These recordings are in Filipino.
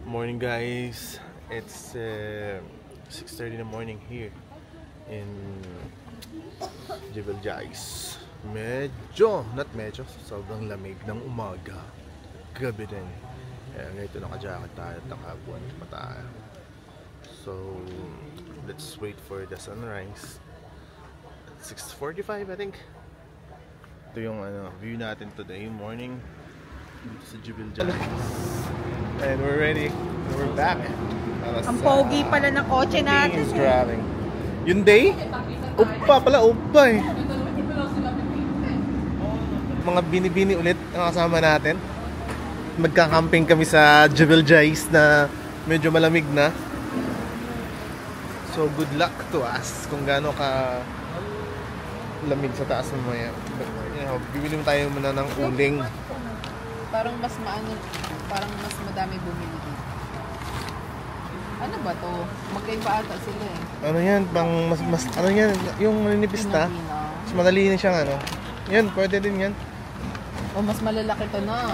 Morning guys, it's 6:30 in the morning here in Jebel Jais. Sobrang lamig ng umaga, gabi din. Kaya ngayon naka-jacket tayo at nakabuan mata. So let's wait for the sunrise at 6:45 I think. Ito yung view natin today morning dito sa Jebel Jais. And we're ready. We're back. Ang pogi pala ng kotse natin. Driving. Yung day? Upa eh. Mga bini-bini ulit ang kasama natin. Magka-camping kami sa Jebel Jais na medyo malamig na. So good luck to us kung gaano ka lamig sa taas mamaya. Bibili mo tayo muna ng uling. Parang mas madami bumili dito. Ano ba to? Magkaiba ata sila eh. Ano yan? Ano yan? Yung maninipis na? Mas madali na siyang Yan, pwede din yan. O mas malalaki to na.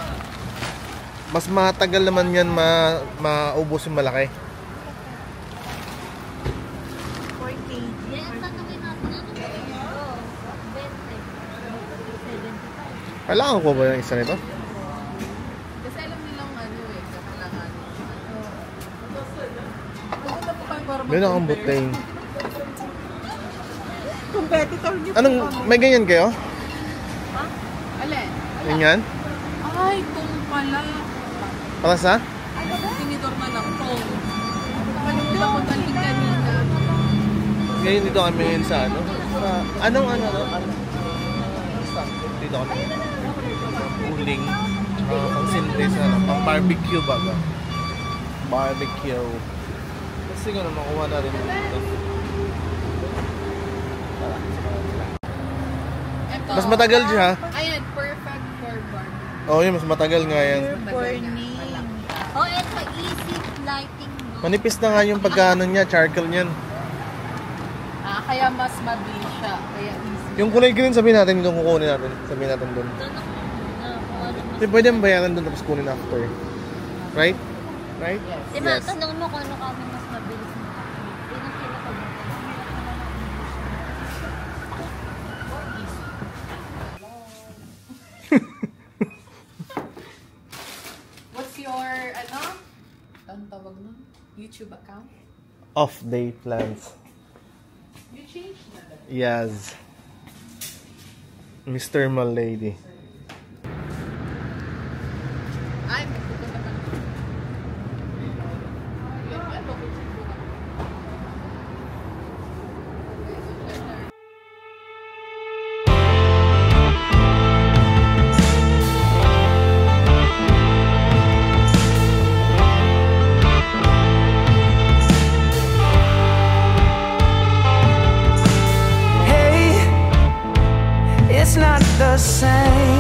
Mas matagal naman yan maubos yung malaki. 4 kg. Kailangan ko ba yung isa nito? Kasi alam nilang kailangan. Meron akong buteng. Competitor niyo. Anong, may ganyan kayo? Ha? Alin? Ganyan? Ay, kung pala. Para sa? Tinidor man ang tong. Nakalimutan ko talig kanina. Ngayon dito kami ngayon sa Anong dito kami. Uling. Pang sinte sa pang barbecue baga. Barbecue. Kasi nga makuha na rin dito. Mas matagal siya. Ayan, perfect for barbecue. Oh, yun, mas matagal nga yan. Burning. Oh, ito easy lighting. Manipis na nga yung pagkaano niya, charcoal niyan. Kaya mas mabilis siya. Kaya easy. Yung kulay green, sabihin natin yung kukunin natin. Sabihin natin doon. Hindi pwede ang bayaran doon tapos kunin after. Right? Right? Yes. Diba, tanong mo kung ano kami mas mabilis mo. Ilang kilo ka ba? What's your, anong tawag nun? YouTube account? Off-day plans. You changed na ba? Yes. Mr. Malady. Ay, magpupunta ka na. It's not the same.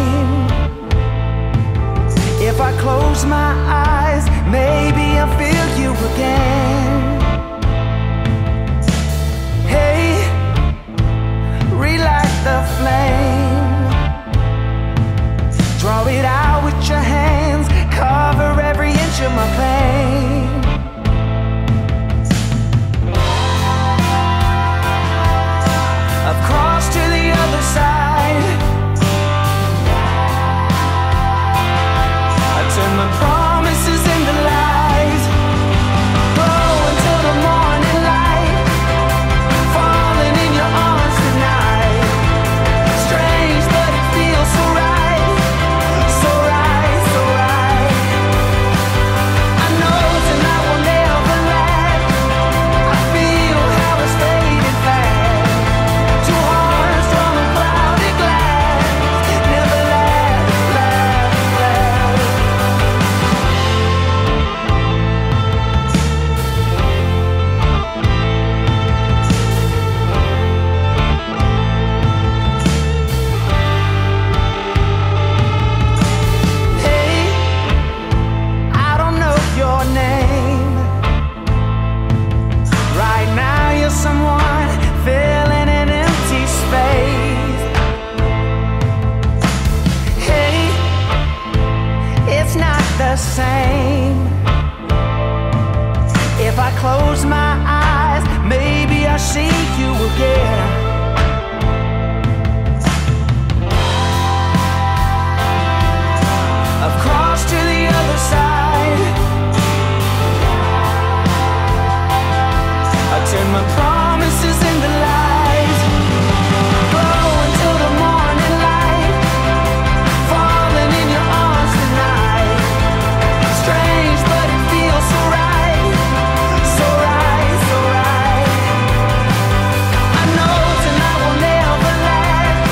close my eyes, maybe I'll see you again. I've crossed to the other side. I turn my promises into lies. Glow until the morning light, falling in your arms tonight. Strange, but it feels so right, so right, so right. I know tonight will never last.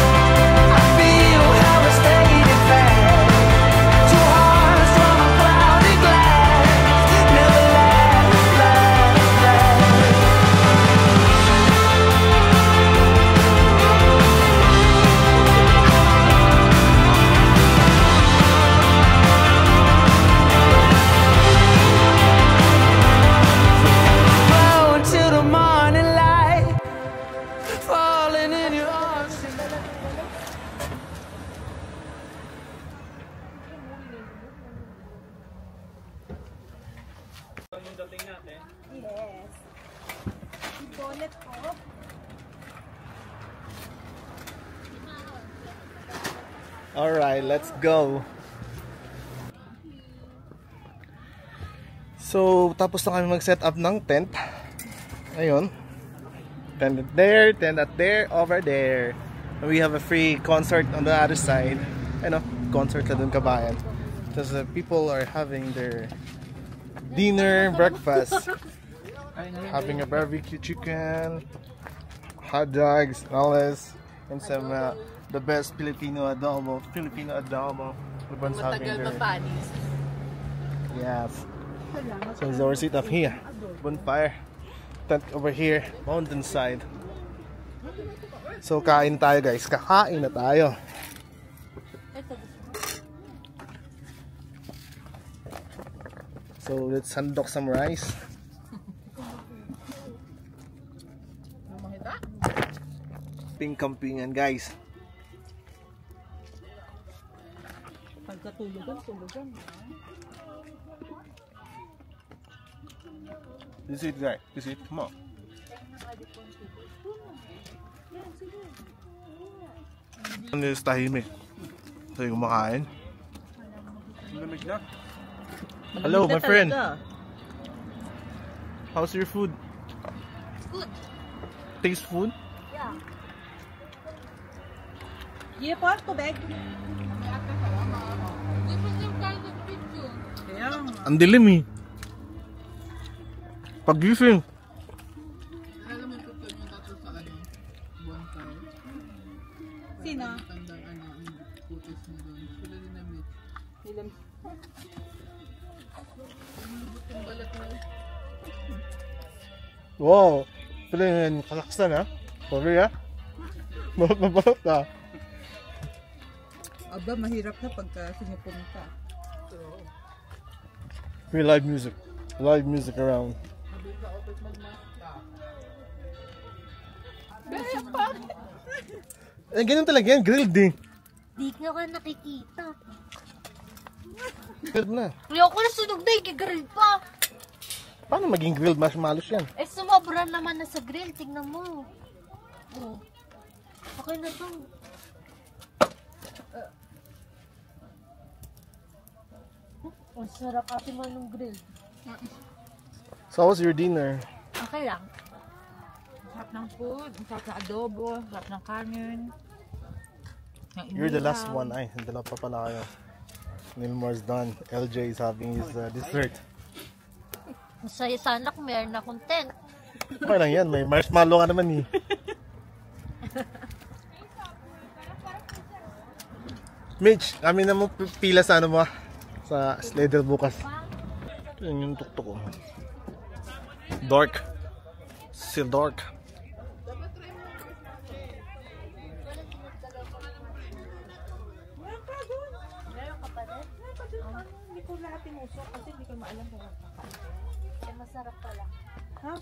I feel how it's fading fast. Two hearts from a cloudy glass, never last, last, last. Glow until the morning light, falling in your arms tonight. Yes. Bonnet ko. Alright, let's go. So, tapos na kami mag-set up ng tent. Ayun. Tent at there, tent at there, over there. We have a free concert on the other side. Ano, concert na dun kabayan. Because people are having their dinner, breakfast. Having a barbecue chicken, hot dogs, and all this. And some, the best Filipino adobo. Everyone's having Matagal their... mapanis. Yes. So it's our seat up here. Bonfire. Tent over here. Mountainside. So kain tayo guys. Kakain na tayo. So let's handok some rice. Makita? Ping-campingan guys. Pagkatulugan. This it guys. This it. Come on. Ano yung tahimik? So yung kumakain. Lamig na. Hello my friend. How's your food? Good. Taste food? Yeah. Ye po, tubig. Ang dilim eh. Pagising. Alam mo ito yung tato sa ano? Bonfire. Sino? Tandang ano, ang putis mo doon. Sila din na meet. Ilan? Yung balat mo. Wow. Pala yung kalaksan ha. Sorry ha. Mabalot ha. Aba, mahirap na pagka sumupunta. May live music. Live music around. Eh, ganyan talaga yan. Grilled eh. Di ka nakikita. Grilled na. Ayoko na sunog na, i-grill pa. Paano maging grilled marshmallows yan? Eh, sumobra naman na sa grill. Tingnan mo. Oh. Okay na to. Ang sarap ate mo ng grill. So, how was your dinner? Okay lang. Sarap ng food, sarap ng adobo, sarap ng kanin. You're the last one. Ay, dalawa pa pala kayo. Nilmar's done. LJ is having his dessert. Masaya sana kung meron akong tent. Okay lang yan. May marshmallow ka naman eh. Mitch, kami na mo pila sa ano mo? Sa Slater bukas. Yan yung tuktok ko. Dark. Still dark. Hindi ko lahat tinusok kasi hindi ko maalam kung kakain. Eh, masarap pala.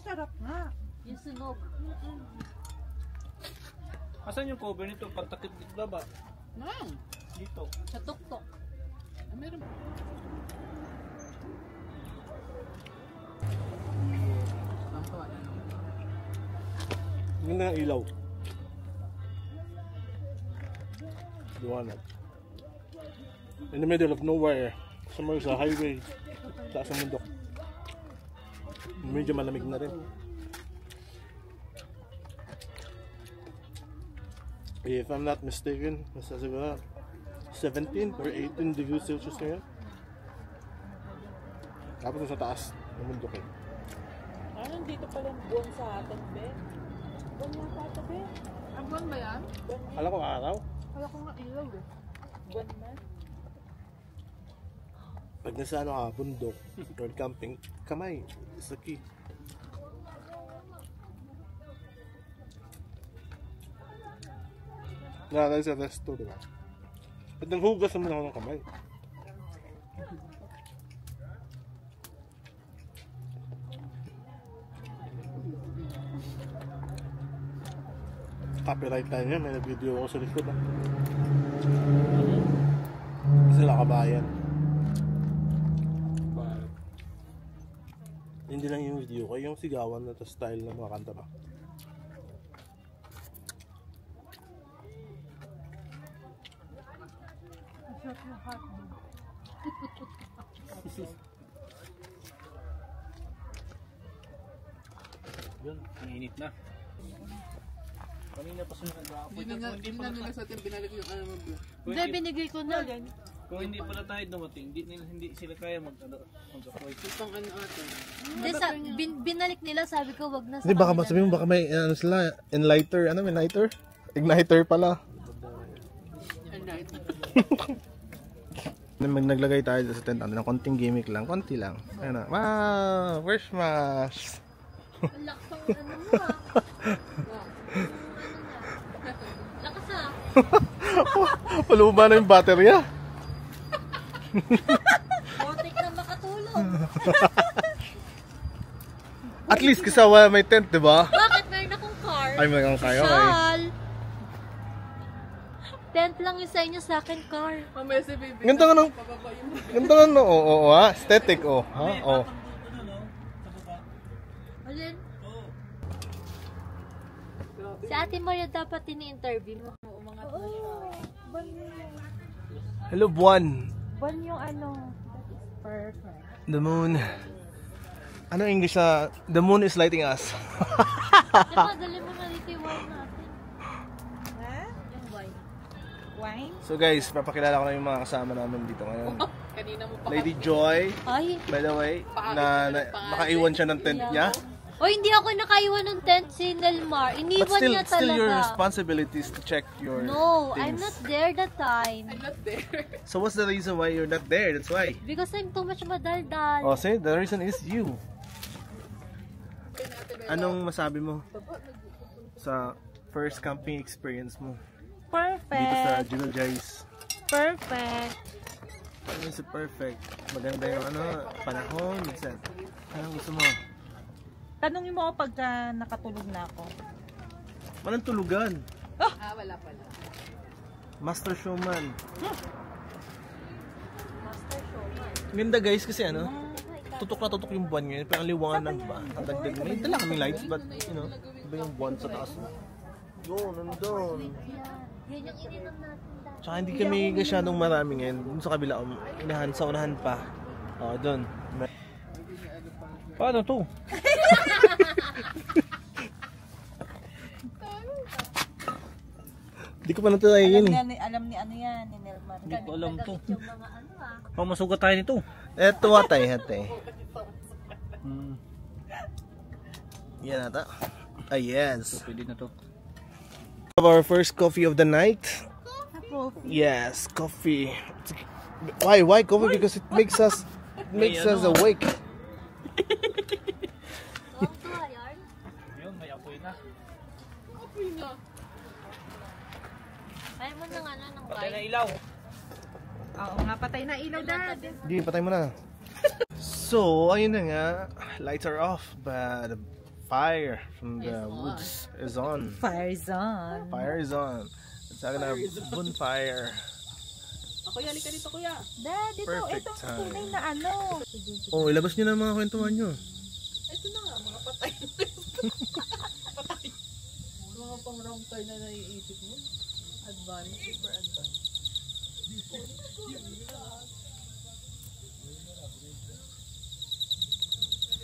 Sarap nga. Yung sunog. Asan yung cover nito? Pantakip dito ba? Dito. Sa tuktok. Meron. Yun na ang ilaw. Liwanag. In the middle of nowhere. Somewhere sa highway. Taas ng bundok. Medyo malamig na rin. If I'm not mistaken, nasa siguro 17 or 18 degrees Celsius ngayon. Tapos sa taas ng bundok eh. Nandito pala yung buwan sa atin, be. Buwan nga pa ito, be. Ang buwan ba yan? Kala ko araw. Kala ko nga ilaw eh. Buwan na. Pag nasa ano ka, bundok or camping, kamay is the key. Nakakaya sa resto, diba? At nanghugas naman ako ng kamay. Copyright tayo niya, may nag-video ako sa likod. Sila kabayan. Hindi lang yung video ko, yung sigawan na style ng mga kanta ba. Yun, mainit na. Kanina pa sila nag-aapoy. Hindi na nila sa atin binalik yung ano mo. Hindi, binigay ko na. Kung hindi pala tayo dumating, hindi sila kaya mag-apoy. Itong ano atin. Hindi, binalik nila, sabi ko, wag na sa Hindi, baka kanila masabi mo, na. baka may ano sila, enlighter, ano, enlighter? Igniter pala. And right. Naglagay tayo sa tent ng konting gimmick lang, konti lang. Ayun na, wow, Christmas! Ang lakas ang ano mo ah. Lakas ah. Paluma na yung baterya. Motik na makatulog. At least kasawa may tent, di ba? Bakit meron akong car? Ay, may kang kayo, okay. Sal. Tent lang yung sa inyo, sa akin car. Mamaya si baby. Ganda nga ng, ganda nga no, oo, ha? Aesthetic, oh, ha? Oh. Alin? Si Ate Maria dapat ini-interview mo. Hello, buwan. Buwan yung ano. That is perfect. The moon. Ano English na? The moon is lighting us. Diba, dali mo na dito yung wine natin. Ha? Yung wine. Wine? So guys, papakilala ko na yung mga kasama namin dito ngayon. Kanina mo pa. Lady Joy, Ay. by the way, na nakaiwan siya ng tent niya. O, hindi ako nakaiwan ng tent si Nelmar. But Iniwan niya still your talaga. responsibility is to check your No, things. I'm not there that time. I'm not there. So what's the reason why you're not there? That's why. Because I'm too much madaldal. Oh, see? The reason is you. Anong masabi mo sa first camping experience mo dito sa Perfect. Jewel Jays? Perfect. Ano is perfect? Maganda yung ano, panahon. Anong gusto mo? Tanungin mo ako pagka nakatulog na ako. Walang tulugan. Ah, wala pala. Master showman. Master showman. Ganda guys kasi ano, tutok na tutok yung buwan ngayon. Parang liwanag ba? Ang dagdag. May dala kaming lights but you know, iba yung buwan sa taas mo. Yun, nandun. Yan yung ininom natin dati. Tsaka hindi kami masyadong marami ngayon. Dun sa kabila, sa unahan pa. Oh, dun. Paano to? Hindi ko pa natatayin eh. Alam ni ano yan, ni Nelmar. Hindi ko alam to. Yung mga ano ah. Pamasugat tayo nito. Eto atay, hate. Yan ata. Ah, yes. Pwede na to. Our first coffee of the night. Yes, coffee. Why coffee? Because it makes us awake. Tuwa yan. Yun, may apoy na. Okay na. Ayaw mo ng ano, ng Patay na wine. ilaw. Oo nga, patay na ilaw dad. Hindi, patay mo na. So, ayun na nga. Lights are off, but the fire from the woods is on. Fire's on. Fire is on. It's like a bonfire. Ako yan, halika dito kuya. Dad, Perfect itong time. tunay na ano. Oh, ilabas nyo na mga kwentuhan nyo. Ito na nga, mga patay. pang wrong turn na naiisip mo. Advance, super advance.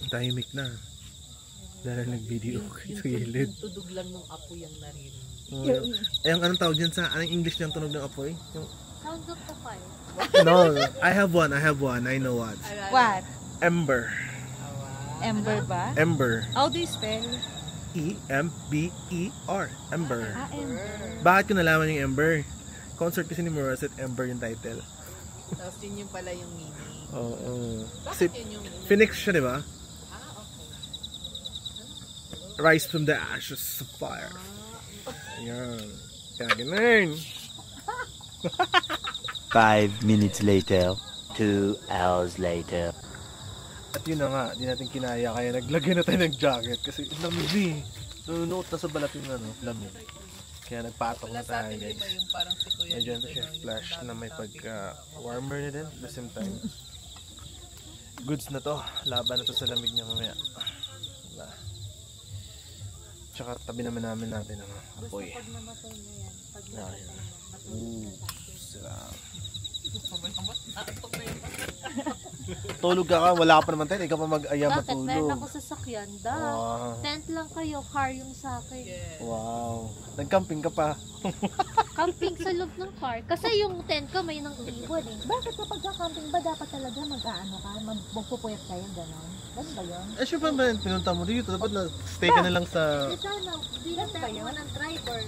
Tahimik na. Dahil nag-video sa gilid. Yung tudog lang ng apoy ang narinig. Ay, anong tawag dyan sa, anong English niyang tunog ng apoy? Yung, Sound of the fire. no, I have one. I know what. What? Ember. Ember ba? Ember. How do you spell? E-M-B-E-R. Ember. Ember. Bakit ko nalaman yung Ember? Concert kasi ni Morissette, Ember yung title. Tapos yun yung pala yung meaning. Oo. Kasi Bakit yun yung meaning? Phoenix siya, di ba? Okay. Rise from the ashes of fire. Ayan. Kaya ganun. 5 minutes later, 2 hours later. At yun na nga, di natin kinaya kaya naglagay na tayo ng jacket kasi lamig eh. Nunuot na sa balat yung lamig. Kaya nagpatok na Wala sa tayo atin, guys. diba yung parang si Kuya Medyo dito, siya yung flash na may nagsasabi. pagka-warmer na din at the same time. Goods na to. Laban na to sa lamig niya mamaya. Diba? Tsaka tabi naman namin natin ang apoy. Pag namatay na yan. Pag Ayan. Ooh, sarap. Tulog ka wala ka pa naman tayo. Ikaw pa mag-aya Bakit? Meron matulog. ako sasakyan. Da. Wow. Tent lang kayo. Car yung sa akin. Wow. Nag-camping ka pa. Camping sa loob ng car. Kasi yung tent ko may nang iwan eh. Bakit kapag camping ba dapat talaga mag-ano ka? Magpupuyat kayo, gano'n? Ganun ba yun? Eh, syempre ba pinunta mo dito? Dapat na stay ka na lang sa... Eh sana, di na tayo ng driver.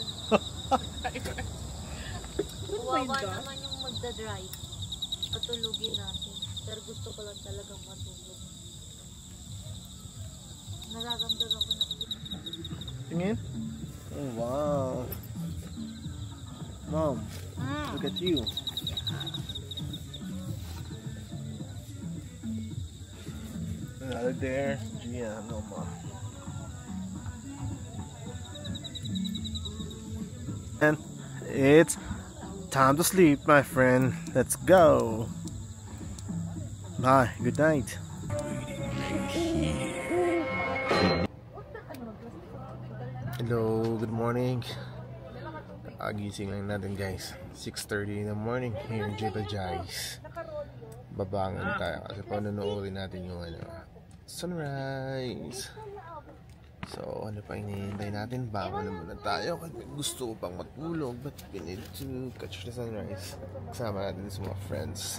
Kawawa naman yung magdadrive. Patulugin natin. Pero gusto ko lang talagang matulog. Nararamdaman ko na. Tingin? Oh, wow. Mom, look at you. Another there. Yeah, no more. And it's time to sleep, my friend. Let's go. Bye. Good night. Hello, good morning. Gising lang natin guys. 6:30 in the morning here in Jebel Jais. Babangon tayo kasi panunuorin natin yung sunrise. So ano pa hinihintay natin? Bangon na muna tayo kasi gusto ko pang matulog but we need to catch the sunrise. Kasama natin sa mga friends.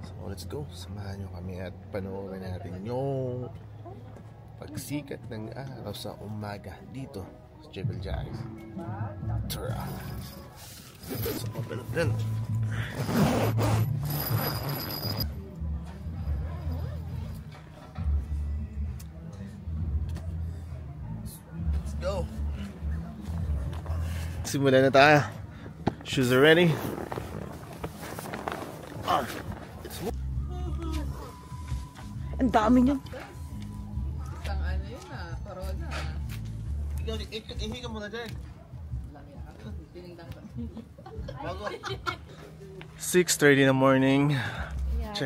So let's go. Samahan nyo kami at panoorin natin yung pagsikat ng araw sa umaga dito sa Jebel Jais. Tara! Let's open up then. Let's go! Simulan na tayo. Shoes are ready. Ang dami niyan. Isang ano yun Corona. Ihi ka muna dyan. Tinignan ko. 6:30 in the morning. Yeah,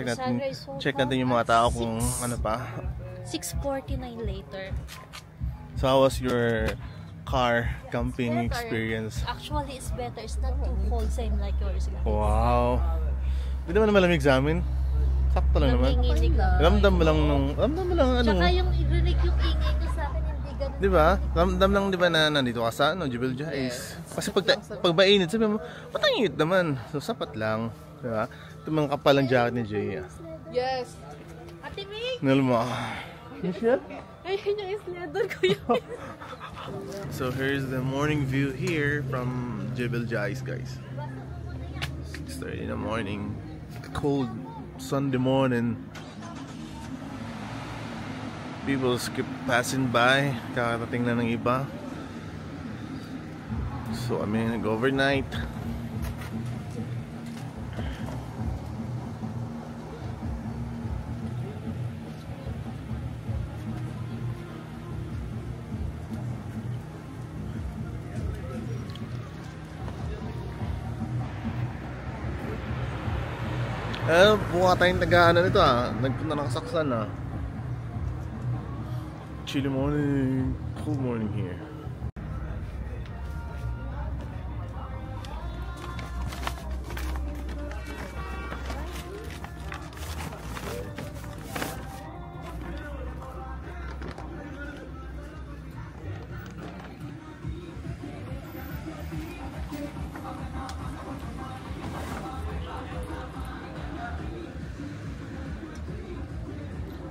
Check natin yung mga tao kung ano pa. 6:49 later. So how was your car camping Better. experience? Actually, it's better. It's not too cold, same like yours. Wow. Hindi naman malamig sa amin. Sakto lang naman. Nanginginig lang. Ramdam mo lang ano. Tsaka yung i-rinig yung ingay ko sa akin, hindi ganun. Di ba? Ramdam lang di ba na nandito ka sa Jebel Jais. Kasi pag mainit, sabi mo, matangit naman. So sapat lang. Di ba? Ito mga kapalang jacket ni Jay. Yes. Ate May! Nalma. Michelle? Ayun yung isleddor ko yun. So here's the morning view here from Jebel Jais, guys. 6:30 in the morning. Cold Sunday morning. People keep passing by. Kakarating na ng iba. So I'm gonna go overnight. Buka tayong taga-ano nito nagpunta ng Kasaksan Chilly morning, cool morning here.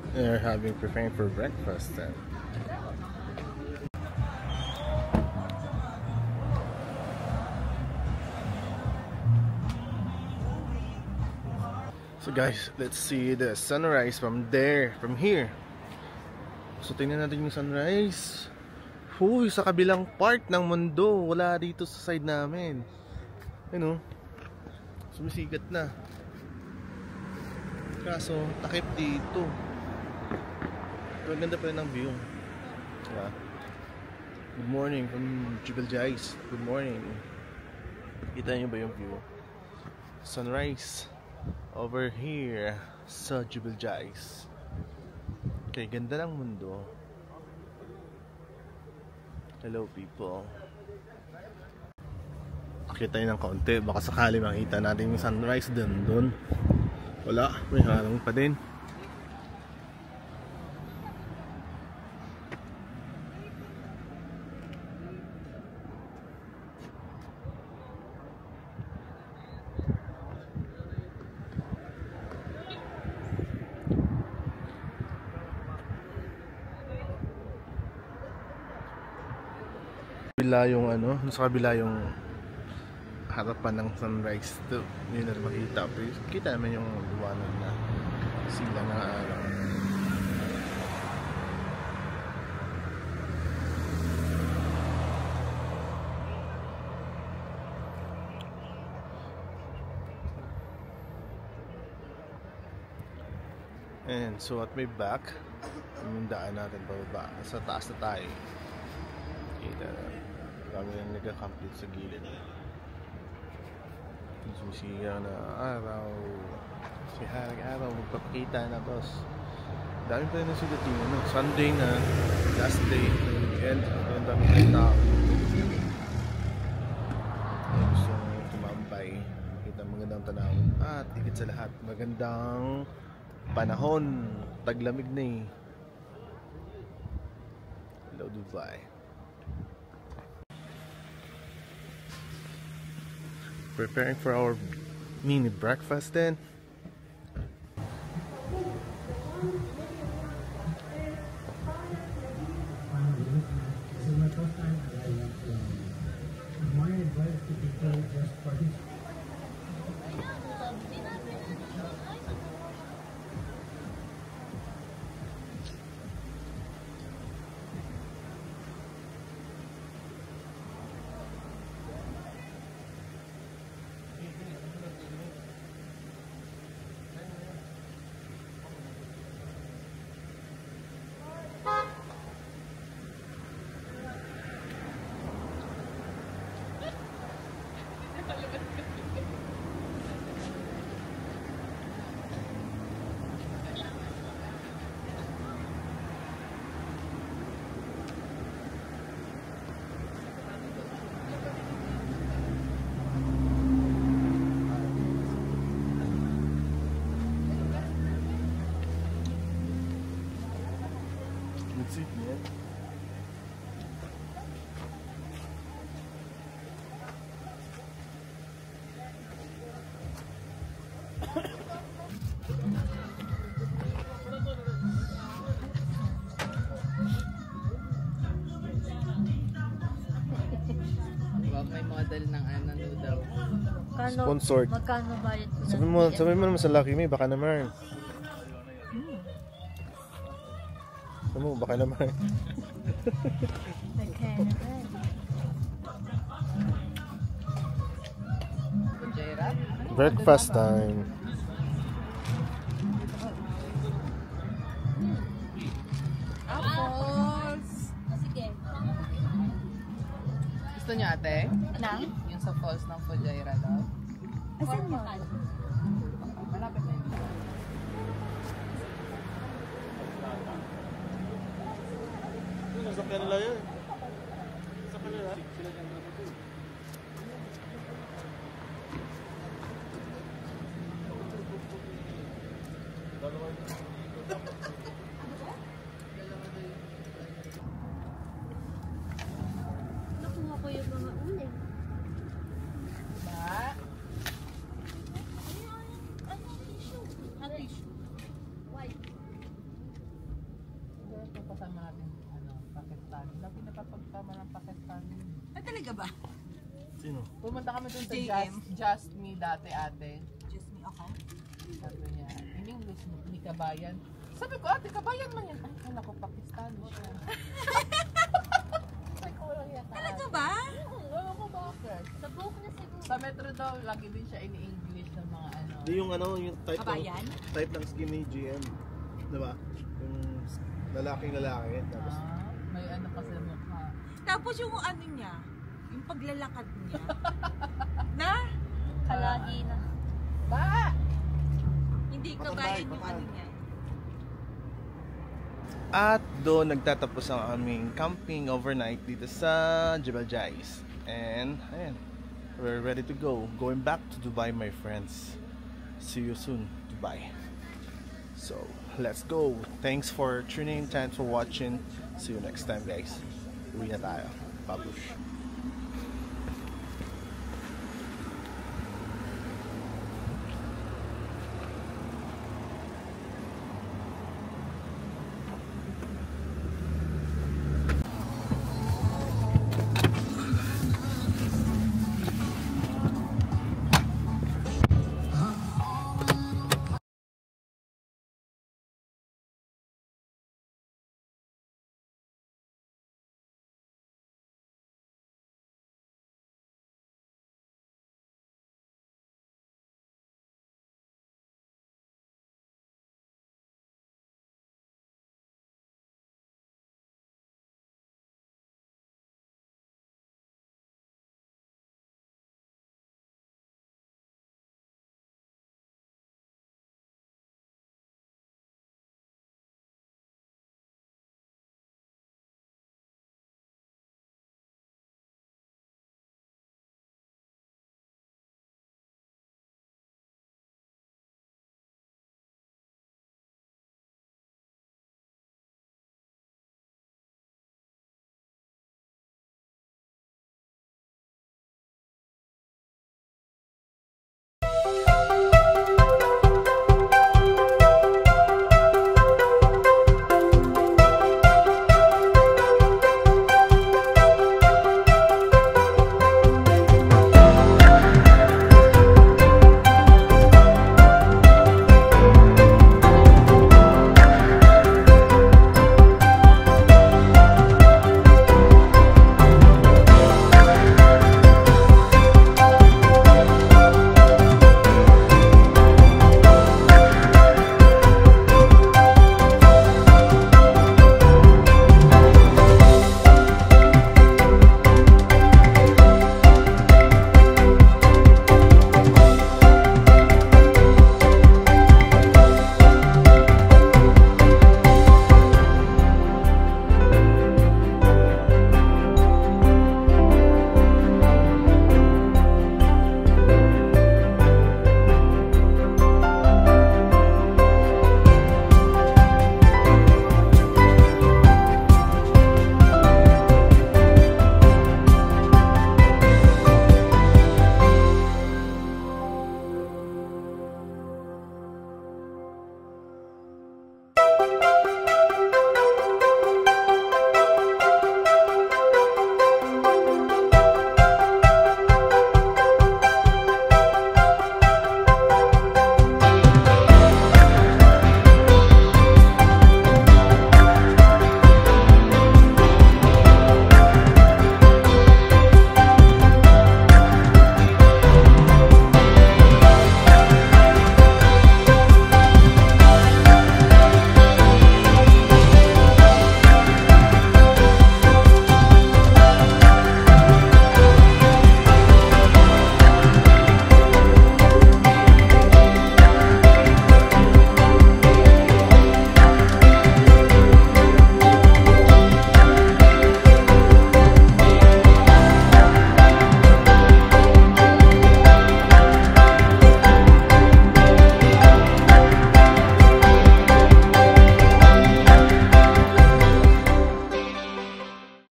They're preparing for breakfast then. So guys, let's see the sunrise from here. So tingnan natin yung sunrise. Huy, sa kabilang part ng mundo. Wala dito sa side namin. Ano? Sumisigat na. Kaso, takip dito. Pero ganda pa rin ng view. Diba? Good morning from Jubel Jais. Good morning. Kita niyo ba yung view? Sunrise over here sa Jubel Jais. Okay, ganda ng mundo. Hello people. Akit tayo ng kaunti. Baka sakali makita natin yung sunrise doon. Wala, may harang pa din. Sa kabila yung harapan ng sunrise to, yun na makita. Pero kita naman yung liwanag na sila ng araw. And so at my back, yung daan natin pababa. Sa taas na tayo. Kita kami na nagka-complete sa gilid. Sumisiya na araw. Si harang araw magpapakita na boss. Dami pa rin na sila dito. Sunday na, last day, weekend. Ang dami na tao. Gusto tumambay. Kita magandang tanawin. At higit sa lahat, magandang panahon. Taglamig na eh. Hello Dubai. Preparing for our mini breakfast then. Sieht man. May model ng ano daw. Sponsored. Magkano bayad ko? Sabi mo naman sa Lucky Me, baka naman. Sabi mo, baka naman. Breakfast time. Apples! Sige. Gusto niyo ate? Nang? Yung sa falls ng Fujairah daw. Asan mo? Malapit na yun. Sa kanila yun. Sa kanila. Nakuha ko yung mga uling. Ba? Ano tissue? White. kasama natin, Pakistan. Lagi napapagtama ng Pakistan. Ay, talaga ba? Sino? Pumunta kami dun sa JM. Just Me dati, ate. Just me, okay. Sabi niya, in English, ni Kabayan. Sabi ko, ate, Kabayan man yan. Ay, kala ko Pakistani siya. Ay, kulang yan. Talaga ba? Wala ko bakit. Sa buhok na siguro. Sa metro daw, lagi din siya ini-English ng mga ano. Di yung yung Kabayan? type ng skinny GM. Diba? Yung lalaking lalaki. Tapos, May ano kasi mukha. Tapos yung ano niya, yung paglalakad niya. Na? Kalagi na. Ba! Hindi kabayan yung ano niya. at doon nagtatapos ang aming camping overnight dito sa Jebel Jais. And ayan, we're ready to go. Going back to Dubai, my friends. See you soon, Dubai. So, let's go. Thanks for tuning in. Thanks for watching. See you next time, guys. Uwi na tayo. Babush.